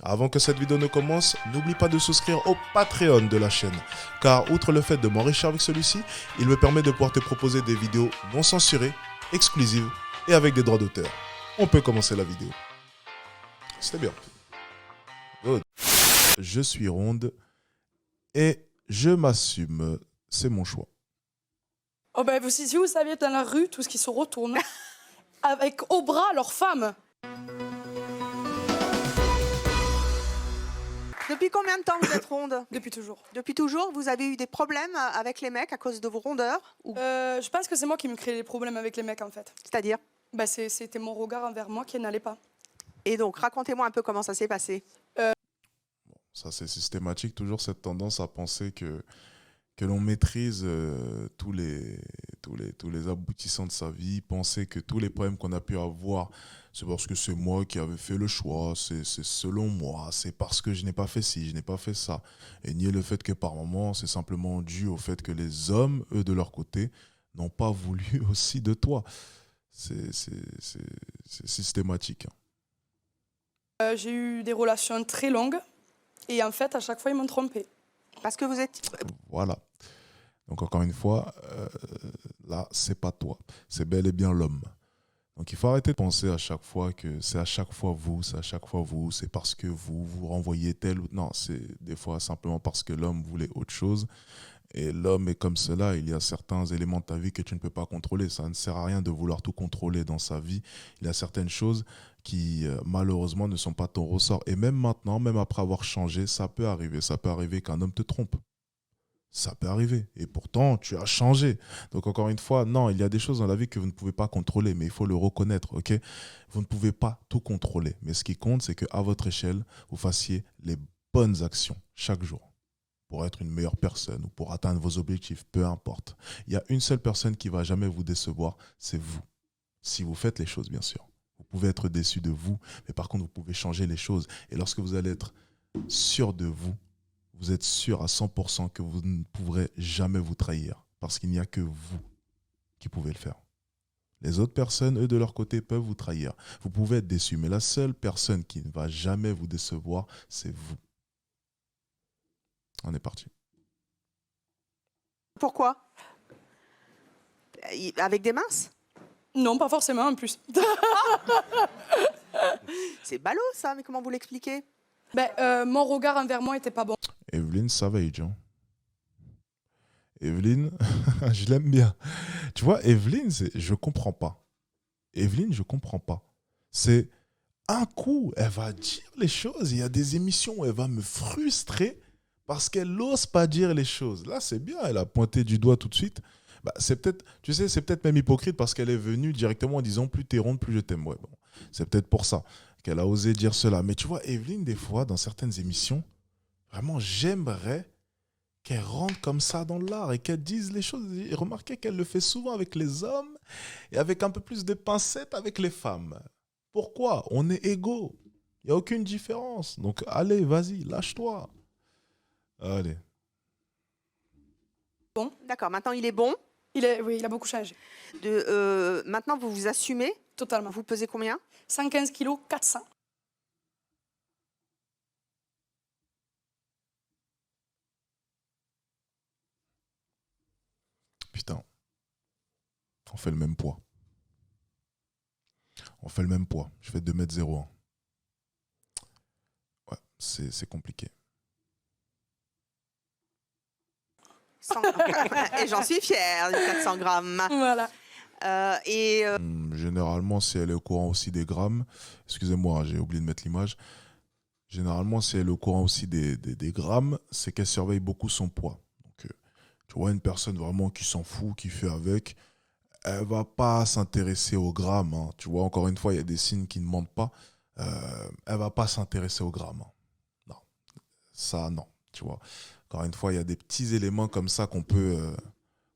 Avant que cette vidéo ne commence, n'oublie pas de souscrire au Patreon de la chaîne, car outre le fait de m'enrichir avec celui-ci, il me permet de pouvoir te proposer des vidéos non censurées, exclusives et avec des droits d'auteur. On peut commencer la vidéo. C'était bien. Good. Je suis ronde et je m'assume, c'est mon choix. Oh ben, si vous saviez dans la rue, tout ce qui se retourne, avec au bras leurs femmes. Depuis combien de temps vous êtes ronde? Depuis toujours. Depuis toujours, vous avez eu des problèmes avec les mecs à cause de vos rondeurs ou... Je pense que c'est moi qui me crée les problèmes avec les mecs, en fait. C'est-à-dire? Ben, c'était mon regard envers moi qui n'allait pas. Et donc, racontez-moi un peu comment ça s'est passé. Ça, c'est systématique, toujours cette tendance à penser que l'on maîtrise tous les aboutissants de sa vie, penser que tous les problèmes qu'on a pu avoir, c'est parce que c'est moi qui avais fait le choix, c'est selon moi, c'est parce que je n'ai pas fait ci, je n'ai pas fait ça. Et nier le fait que par moments, c'est simplement dû au fait que les hommes, eux, de leur côté, n'ont pas voulu aussi de toi. C'est systématique. J'ai eu des relations très longues et en fait, à chaque fois, ils m'ont trompée. Parce que vous êtes... Voilà. Donc encore une fois, là, c'est pas toi, c'est bel et bien l'homme. Donc il faut arrêter de penser à chaque fois que c'est à chaque fois vous, c'est à chaque fois vous, c'est parce que vous renvoyez tel ou... Non, c'est des fois simplement parce que l'homme voulait autre chose. Et l'homme est comme cela, il y a certains éléments de ta vie que tu ne peux pas contrôler. Ça ne sert à rien de vouloir tout contrôler dans sa vie. Il y a certaines choses qui malheureusement ne sont pas ton ressort. Et même maintenant, même après avoir changé, ça peut arriver. Ça peut arriver qu'un homme te trompe. Ça peut arriver. Et pourtant, tu as changé. Donc encore une fois, non, il y a des choses dans la vie que vous ne pouvez pas contrôler, mais il faut le reconnaître, ok? Vous ne pouvez pas tout contrôler. Mais ce qui compte, c'est qu'à votre échelle, vous fassiez les bonnes actions chaque jour pour être une meilleure personne ou pour atteindre vos objectifs, peu importe. Il y a une seule personne qui ne va jamais vous décevoir, c'est vous. Si vous faites les choses, bien sûr. Vous pouvez être déçu de vous, mais par contre, vous pouvez changer les choses. Et lorsque vous allez être sûr de vous, vous êtes sûr à 100% que vous ne pourrez jamais vous trahir parce qu'il n'y a que vous qui pouvez le faire. Les autres personnes, eux, de leur côté, peuvent vous trahir. Vous pouvez être déçu, mais la seule personne qui ne va jamais vous décevoir, c'est vous. On est parti. Pourquoi? Avec des minces? Non, pas forcément, en plus. C'est ballot, ça, mais comment vous l'expliquez? Ben, mon regard envers moi était pas bon. Evelyne Savage. Hein. Evelyne, je l'aime bien. Tu vois, Evelyne, je comprends pas. Evelyne, je comprends pas. C'est un coup, elle va dire les choses. Il y a des émissions où elle va me frustrer parce qu'elle n'ose pas dire les choses. Là, c'est bien, elle a pointé du doigt tout de suite. Bah, c'est peut-être, tu sais, c'est peut-être même hypocrite parce qu'elle est venue directement en disant plus t'es ronde, plus je t'aime. Ouais, bon, c'est peut-être pour ça qu'elle a osé dire cela. Mais tu vois, Evelyne, des fois, dans certaines émissions, vraiment, j'aimerais qu'elle rentre comme ça dans l'art et qu'elle dise les choses. Et remarquez qu'elle le fait souvent avec les hommes et avec un peu plus de pincettes avec les femmes. Pourquoi? On est égaux. Il n'y a aucune différence. Donc, allez, vas-y, lâche-toi. Allez. Bon. D'accord, maintenant il est bon. Oui, il a beaucoup changé. Maintenant, vous vous assumez. Totalement. Vous pesez combien? 115 kilos, 400. Putain. On fait le même poids. On fait le même poids. Je fais 2,01 m. Ouais, c'est compliqué. 100 Et j'en suis fière, 400 grammes. Voilà. Généralement, si elle est au courant aussi des grammes, excusez-moi, j'ai oublié de mettre l'image. Généralement, si elle est au courant aussi des grammes, c'est qu'elle surveille beaucoup son poids. Donc, tu vois, une personne vraiment qui s'en fout, qui fait avec, elle va pas s'intéresser aux grammes. Hein. Tu vois, encore une fois, il y a des signes qui ne mentent pas. Elle va pas s'intéresser aux grammes. Hein. Non, ça, non. Tu vois, encore une fois, il y a des petits éléments comme ça qu'on peut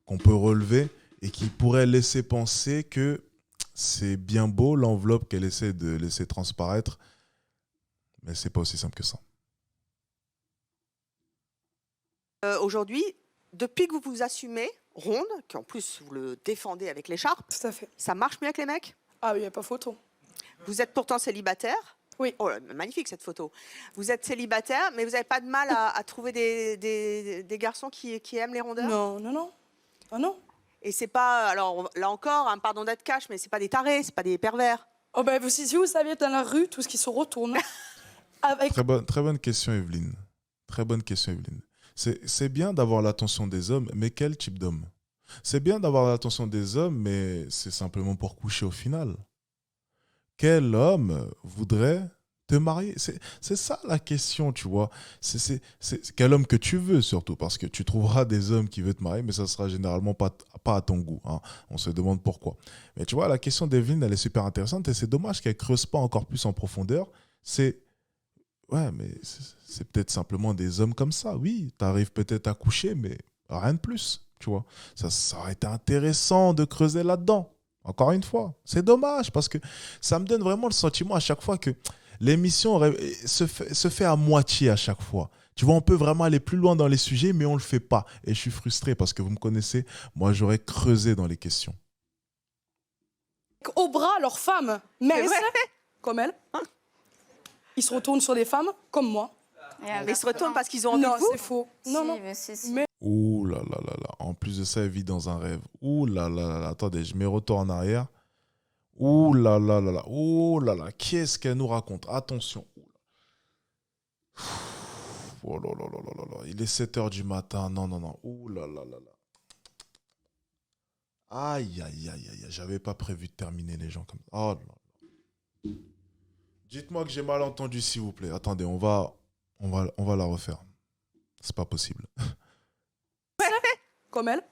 relever et qui pourraient laisser penser que c'est bien beau l'enveloppe qu'elle essaie de laisser transparaître, mais c'est pas aussi simple que ça. Aujourd'hui, depuis que vous vous assumez, ronde, qu'en plus vous le défendez avec l'écharpe, Tout à fait. ça marche mieux avec les mecs? Ah oui, il n'y a pas photo. Vous êtes pourtant célibataire. Oui. Oh, magnifique cette photo. Vous êtes célibataire, mais vous n'avez pas de mal à trouver des garçons qui aiment les rondeurs? Non, non, non. Ah non. Et c'est pas, alors là encore, hein, pardon d'être cash, mais c'est pas des tarés, c'est pas des pervers. Oh ben, si vous saviez, dans la rue, tout ce qui se retourne. Avec... Très bonne question, Evelyne. Très bonne question, Evelyne. C'est bien d'avoir l'attention des hommes, mais quel type d'homme? C'est bien d'avoir l'attention des hommes, mais c'est simplement pour coucher au final. Quel homme voudrait te marier? C'est ça la question, tu vois. C'est quel homme que tu veux, surtout, parce que tu trouveras des hommes qui veulent te marier, mais ça sera généralement pas à ton goût, hein. On se demande pourquoi. Mais tu vois, la question d'Evelyne, elle est super intéressante, et c'est dommage qu'elle creuse pas encore plus en profondeur. Ouais, mais c'est peut-être simplement des hommes comme ça. Oui, tu arrives peut-être à coucher, mais rien de plus, tu vois. Ça aurait été intéressant de creuser là-dedans. Encore une fois, c'est dommage parce que ça me donne vraiment le sentiment à chaque fois que l'émission se fait à moitié à chaque fois. Tu vois, on peut vraiment aller plus loin dans les sujets, mais on ne le fait pas. Et je suis frustré parce que vous me connaissez, moi j'aurais creusé dans les questions. Au bras, leurs femmes, mais comme elles. Ils se retournent sur des femmes comme moi. Mais ils se retournent parce qu'ils ont envie Non, de vous? c'est faux. Non, non. Mais... Ouh là là là là. En plus de ça, elle vit dans un rêve. Ouh là là là là. Attendez, je mets retour en arrière. Ouh là là là là. Ouh là là. Qu'est-ce qu'elle nous raconte? Attention. Oh là là là là là là. Il est 7h du matin. Non, non, non. Ouh là là là là. Aïe, aïe, aïe, aïe. J'avais pas prévu de terminer les gens comme ça. Oh là là. Dites-moi que j'ai mal entendu, s'il vous plaît. Attendez, on va la refaire. C'est pas possible. Comme elles.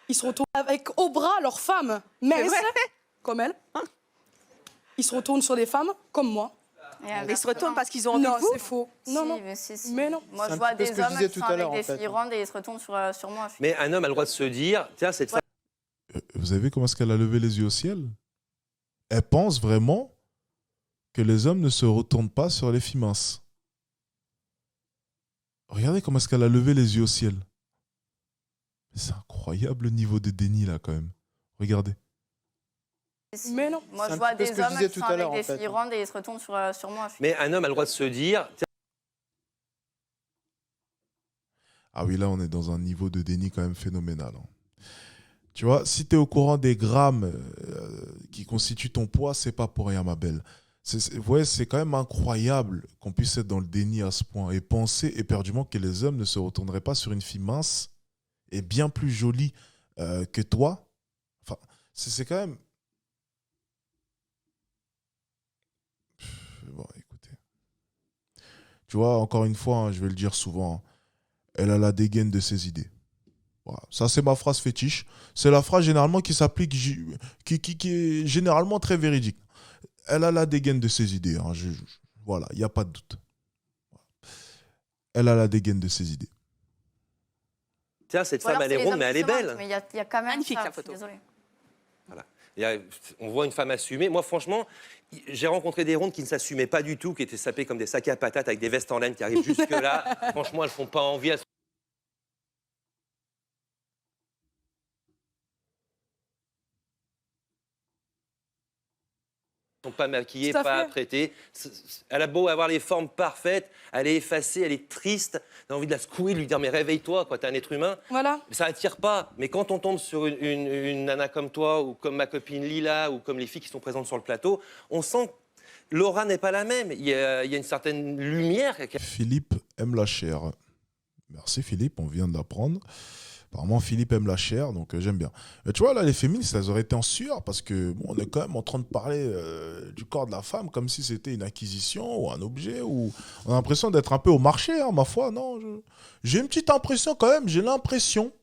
Ils se retournent avec au bras leurs femmes, mais comme elles. Ils se retournent sur des femmes comme moi. Mais ils se retournent parce qu'ils ont envie de vous? Non, c'est faux. Non, non. Mais non. Moi, je vois des hommes qui sont avec des filles rondes et ils se retournent sur moi. Mais un homme a le droit de se dire, tiens, cette femme... Vous avez vu comment est-ce qu'elle a levé les yeux au ciel? Elle pense vraiment que les hommes ne se retournent pas sur les filles minces. Regardez comment est-ce qu'elle a levé les yeux au ciel. C'est incroyable le niveau de déni là quand même. Regardez. Mais non. Moi, je vois des hommes qui sont avec des filles rondes et ils se retournent sur moi. Mais un homme a le droit de se dire, tiens... Ah oui, là on est dans un niveau de déni quand même phénoménal, hein. Tu vois, si tu es au courant des grammes qui constituent ton poids, c'est pas pour rien, ma belle. Vous voyez, c'est quand même incroyable qu'on puisse être dans le déni à ce point et penser éperdument que les hommes ne se retourneraient pas sur une fille mince et bien plus jolie que toi. Enfin, c'est quand même... Bon, écoutez. Tu vois, encore une fois, hein, je vais le dire souvent, hein, elle a la dégaine de ses idées. Voilà. Ça, c'est ma phrase fétiche. C'est la phrase généralement qui s'applique, qui est généralement très véridique. Elle a la dégaine de ses idées. Hein. Voilà, il n'y a pas de doute. Elle a la dégaine de ses idées. Tiens, cette femme, elle est ronde, mais elle est belle. Mais il y a quand même magnifique ça, la photo. je suis désolée. Voilà. On voit une femme assumée. Moi, franchement, j'ai rencontré des rondes qui ne s'assumaient pas du tout, qui étaient sapées comme des sacs à patates avec des vestes en laine qui arrivent jusque-là. Franchement, elles ne font pas envie. Elles sont pas maquillées, pas traitées. Elle a beau avoir les formes parfaites, elle est effacée, elle est triste. On a envie de la secouer, de lui dire mais réveille-toi, quoi, t'es un être humain. Voilà. Ça attire pas. Mais quand on tombe sur une nana comme toi ou comme ma copine Lila ou comme les filles qui sont présentes sur le plateau, on sent que l'aura n'est pas la même. Il y a une certaine lumière. Philippe aime la chair. Merci Philippe, on vient d'apprendre. Apparemment, Philippe aime la chair, donc j'aime bien. Tu vois, là, les féministes, elles auraient été en sueur parce que bon, on est quand même en train de parler du corps de la femme comme si c'était une acquisition ou un objet. Ou... On a l'impression d'être un peu au marché, hein, ma foi. Non, j'ai une petite impression quand même. J'ai l'impression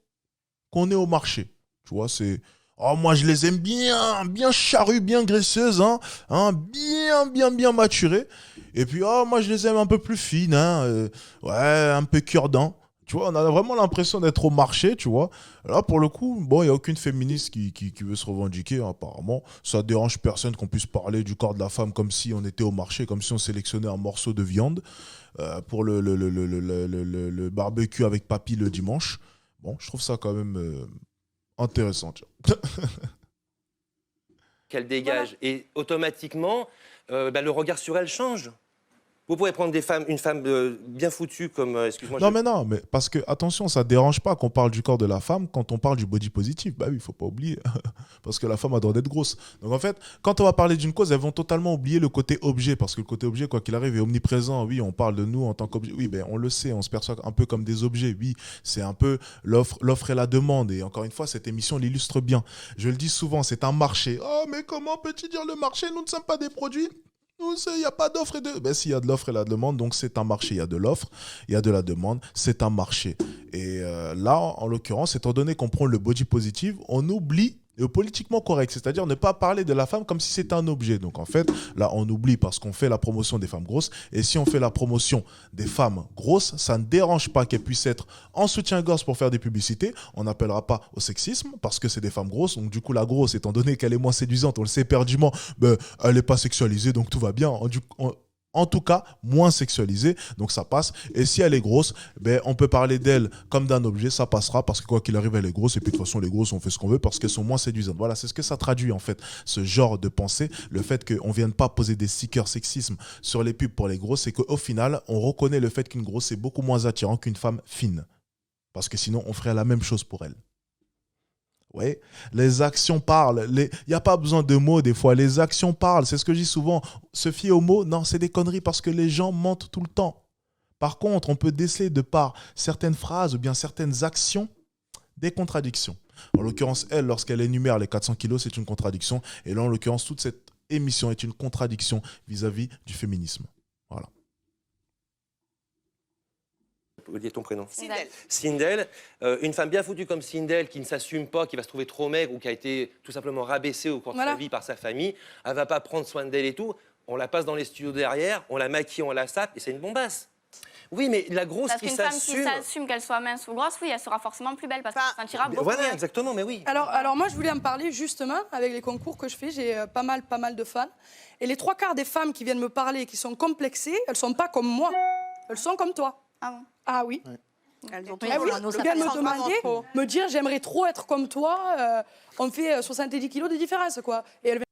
qu'on est au marché. Tu vois, c'est... Oh, moi, je les aime bien, bien charrues, bien graisseuses, bien maturées. Et puis, oh, moi, je les aime un peu plus fines, ouais, un peu cure-dent. Tu vois, on a vraiment l'impression d'être au marché, tu vois. Là, pour le coup, bon, il n'y a aucune féministe qui veut se revendiquer, hein, apparemment. Ça dérange personne qu'on puisse parler du corps de la femme comme si on était au marché, comme si on sélectionnait un morceau de viande pour le barbecue avec papy le dimanche. Bon, je trouve ça quand même intéressant, tu vois. Qu'elle dégage. Voilà. Et automatiquement, le regard sur elle change. Vous pouvez prendre une femme bien foutue comme... excuse-moi. Non, mais parce que, attention, ça ne dérange pas qu'on parle du corps de la femme quand on parle du body positif. Bah oui, il ne faut pas oublier. Parce que la femme a le droit d'être grosse. Donc en fait, quand on va parler d'une cause, elles vont totalement oublier le côté objet. Parce que le côté objet, quoi qu'il arrive, est omniprésent. Oui, on parle de nous en tant qu'objet. Oui, ben, on le sait, on se perçoit un peu comme des objets. Oui, c'est un peu l'offre et la demande. Et encore une fois, cette émission l'illustre bien. Je le dis souvent, c'est un marché. Oh, mais comment peux-tu dire le marché? Nous ne sommes pas des produits. Il n'y a pas d'offre et de... Ben, s'il y a de l'offre et la demande, donc c'est un marché. Il y a de l'offre, il y a de la demande, c'est un marché. Et là, en l'occurrence, étant donné qu'on prend le body positive, on oublie le politiquement correct, c'est-à-dire ne pas parler de la femme comme si c'était un objet. Donc en fait, là, on oublie parce qu'on fait la promotion des femmes grosses. Et si on fait la promotion des femmes grosses, ça ne dérange pas qu'elles puissent être en soutien-gorge pour faire des publicités. On n'appellera pas au sexisme parce que c'est des femmes grosses. Donc du coup, la grosse, étant donné qu'elle est moins séduisante, on le sait éperdument, ben, elle n'est pas sexualisée, donc tout va bien. En tout cas, moins sexualisée, donc ça passe. Et si elle est grosse, ben, on peut parler d'elle comme d'un objet, ça passera, parce que quoi qu'il arrive, elle est grosse, et puis de toute façon, les grosses, on fait ce qu'on veut, parce qu'elles sont moins séduisantes. Voilà, c'est ce que ça traduit, en fait, ce genre de pensée, le fait qu'on ne vienne pas poser des stickers sexisme sur les pubs pour les grosses, c'est qu'au final, on reconnaît le fait qu'une grosse est beaucoup moins attirant qu'une femme fine. Parce que sinon, on ferait la même chose pour elle. Oui, les actions parlent. Il n'y a pas besoin de mots des fois. Les actions parlent. C'est ce que je dis souvent. Se fier aux mots, non, c'est des conneries parce que les gens mentent tout le temps. Par contre, on peut déceler de par certaines phrases ou bien certaines actions des contradictions. En l'occurrence, elle, lorsqu'elle énumère les 400 kilos, c'est une contradiction. Et là, en l'occurrence, toute cette émission est une contradiction vis-à-vis du féminisme. Voilà. Vous dites ton prénom. Sindel. Sindel, une femme bien foutue comme Sindel, qui ne s'assume pas, qui va se trouver trop maigre ou qui a été tout simplement rabaissée au cours de sa vie par sa famille, elle va pas prendre soin d'elle et tout. On la passe dans les studios derrière, on la maquille, on la sape et c'est une bombasse. Oui, mais la grosse parce qui qu'une s'assume... femme qui s'assume qu'elle soit mince ou grosse, oui, elle sera forcément plus belle parce qu'elle se sentira beaucoup Voilà, mieux. exactement, mais oui. Alors moi, je voulais en parler justement avec les concours que je fais. J'ai pas mal de fans. Et les 3/4 des femmes qui viennent me parler, qui sont complexées, elles sont pas comme moi. Elles sont comme toi. Ah bon? Ah oui. Elles ont Ah oui, elles viennent me demander, me dire j'aimerais trop être comme toi. On fait 70 kilos de différence, quoi. Et elles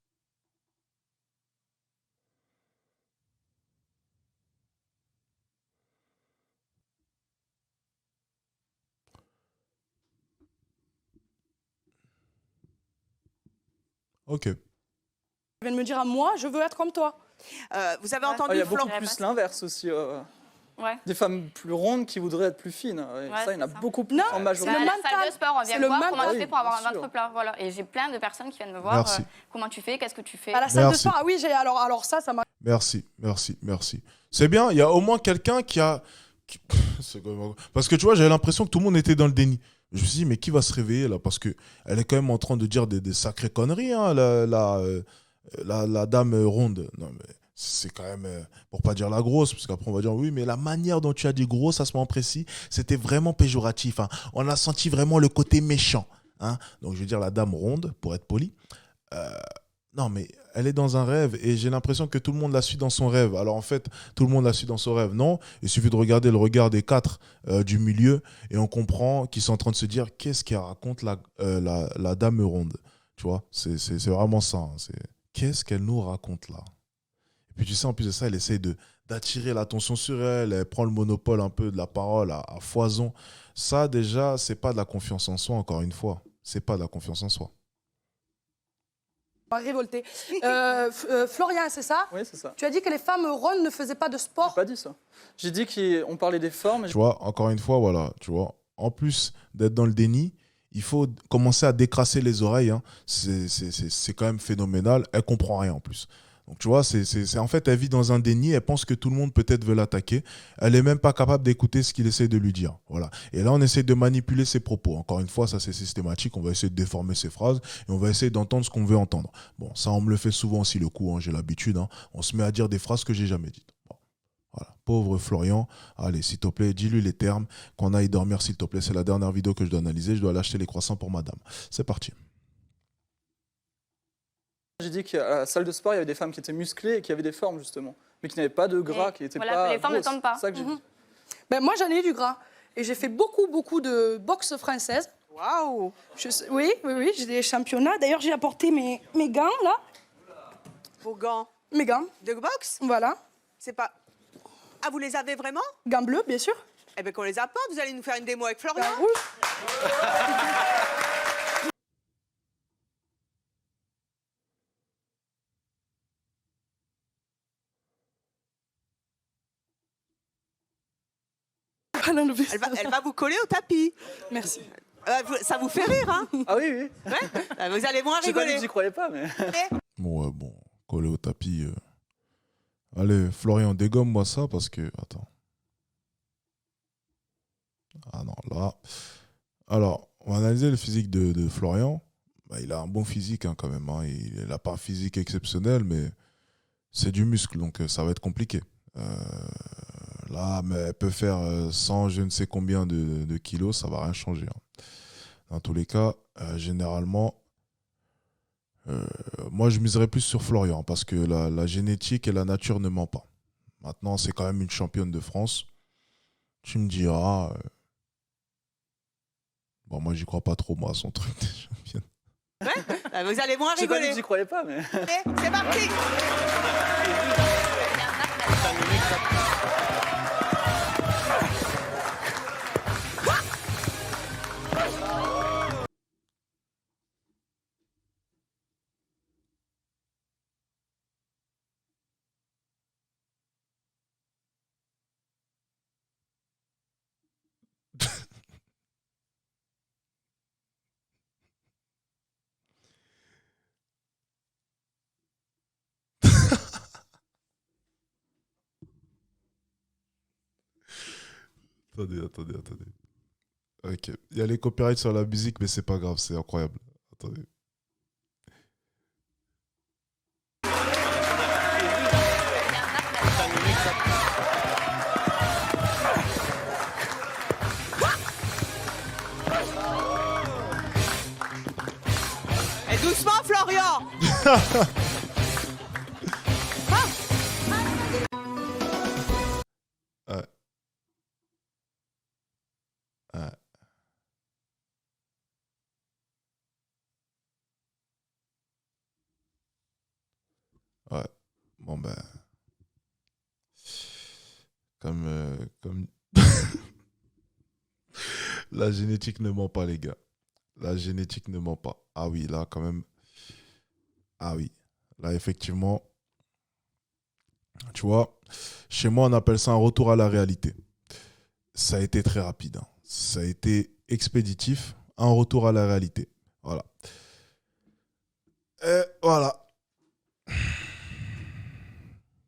Ok. viennent me dire à moi, je veux être comme toi. Vous avez entendu Il y a Florent. beaucoup plus l'inverse aussi. Ouais. Des femmes plus rondes qui voudraient être plus fines. Et Ouais, ça, il y en a c'est ça. beaucoup plus Non, en majorité. le À la mental. salle de sport, on C'est vient le me voir comment mental. tu fais pour avoir un Bien sûr. ventre plat. Voilà. Et j'ai plein de personnes qui viennent me voir Merci. comment tu fais, qu'est-ce que tu fais. À la salle de Merci. sport, ah oui, alors ça m'a... Merci. C'est bien, il y a au moins quelqu'un qui a... Parce que tu vois, j'avais l'impression que tout le monde était dans le déni. Je me suis dit, mais qui va se réveiller là? Parce qu'elle est quand même en train de dire des sacrées conneries, hein, la dame ronde. Non, mais c'est quand même, pour pas dire la grosse, parce qu'après on va dire, oui, mais la manière dont tu as dit grosse à ce moment précis, c'était vraiment péjoratif. Hein. On a senti vraiment le côté méchant. Hein. Donc je veux dire, la dame ronde, pour être poli. Non, mais elle est dans un rêve et j'ai l'impression que tout le monde la suit dans son rêve. Alors en fait, tout le monde la suit dans son rêve. Non, il suffit de regarder le regard des 4 du milieu et on comprend qu'ils sont en train de se dire qu'est-ce qu'elle raconte la dame ronde. Tu vois, c'est vraiment ça. Hein. Qu'est-ce qu'elle nous raconte là? Et puis tu sais, en plus de ça, elle essaye d'attirer l'attention sur elle. Elle prend le monopole un peu de la parole à foison. Ça déjà, c'est pas de la confiance en soi, encore une fois. C'est pas de la confiance en soi. révolté. Florian, c'est ça? Oui, c'est ça. Tu as dit que les femmes rondes ne faisaient pas de sport? J'ai pas dit ça. J'ai dit qu'on parlait des formes. Tu vois, encore une fois, voilà, tu vois, en plus d'être dans le déni, il faut commencer à décrasser les oreilles. Hein. C'est quand même phénoménal. Elle comprend rien en plus. Donc tu vois, en fait, elle vit dans un déni. Elle pense que tout le monde peut-être veut l'attaquer. Elle n'est même pas capable d'écouter ce qu'il essaie de lui dire. Voilà. Et là, on essaie de manipuler ses propos. Encore une fois, ça c'est systématique. On va essayer de déformer ses phrases et on va essayer d'entendre ce qu'on veut entendre. Bon, ça, on me le fait souvent aussi le coup. Hein, j'ai l'habitude. Hein. On se met à dire des phrases que j'ai jamais dites. Bon. Voilà. Pauvre Florian, allez, s'il te plaît, dis-lui les termes, qu'on aille dormir, s'il te plaît. C'est la dernière vidéo que je dois analyser. Je dois aller acheter les croissants pour madame. C'est parti. J'ai dit qu'à la salle de sport, il y avait des femmes qui étaient musclées et qui avaient des formes, justement. Mais qui n'avaient pas de gras, qui n'étaient voilà, pas les formes ne grosses. tombent pas. C'est ça que j'ai dit. Ben, moi, j'en ai eu du gras. Et j'ai fait beaucoup de boxe française. Waouh! Oui, j'ai des championnats. D'ailleurs, j'ai apporté mes gants, là. Vos gants. Mes gants. De boxe? Voilà. C'est pas... Ah, vous les avez vraiment? Gants bleus, bien sûr. Eh bien, qu'on les apporte. Vous allez nous faire une démo avec Florian. Gants rouges. Elle va vous coller au tapis. Merci. Ça vous fait rire, hein? Ah oui, oui. Ouais. Vous allez moins J'ai pas dit rigoler. que j'y croyais pas, mais... Bon, ouais, bon, coller au tapis. Allez, Florian, dégomme-moi ça parce que... Attends. Ah non, là... Alors, on va analyser le physique de Florian. Bah, il a un bon physique hein, quand même. Hein. Il n'a pas un physique exceptionnel, mais c'est du muscle, donc ça va être compliqué. Là, mais elle peut faire 100, je ne sais combien de kilos, ça va rien changer. Hein. Dans tous les cas, généralement, moi je miserais plus sur Florian parce que la génétique et la nature ne ment pas. Maintenant, c'est quand même une championne de France. Tu me diras... Bon, moi, j'y crois pas trop, moi, à son truc de championne. Ouais. Vous allez moins J'ai pas dit rigoler. que j'y croyais pas, mais... C'est parti. Attendez. Ok. Il y a les copyrights sur la musique, mais c'est pas grave, c'est incroyable. Attendez. Et doucement, Florian. Ouais. Ouais. Ouais. Bon ben. Comme... La génétique ne ment pas, les gars. La génétique ne ment pas. Ah oui, là, quand même. Ah oui. Là, effectivement. Tu vois, chez moi, on appelle ça un retour à la réalité. Ça a été très rapide. Hein. Ça a été expéditif. Un retour à la réalité. Voilà. Et voilà.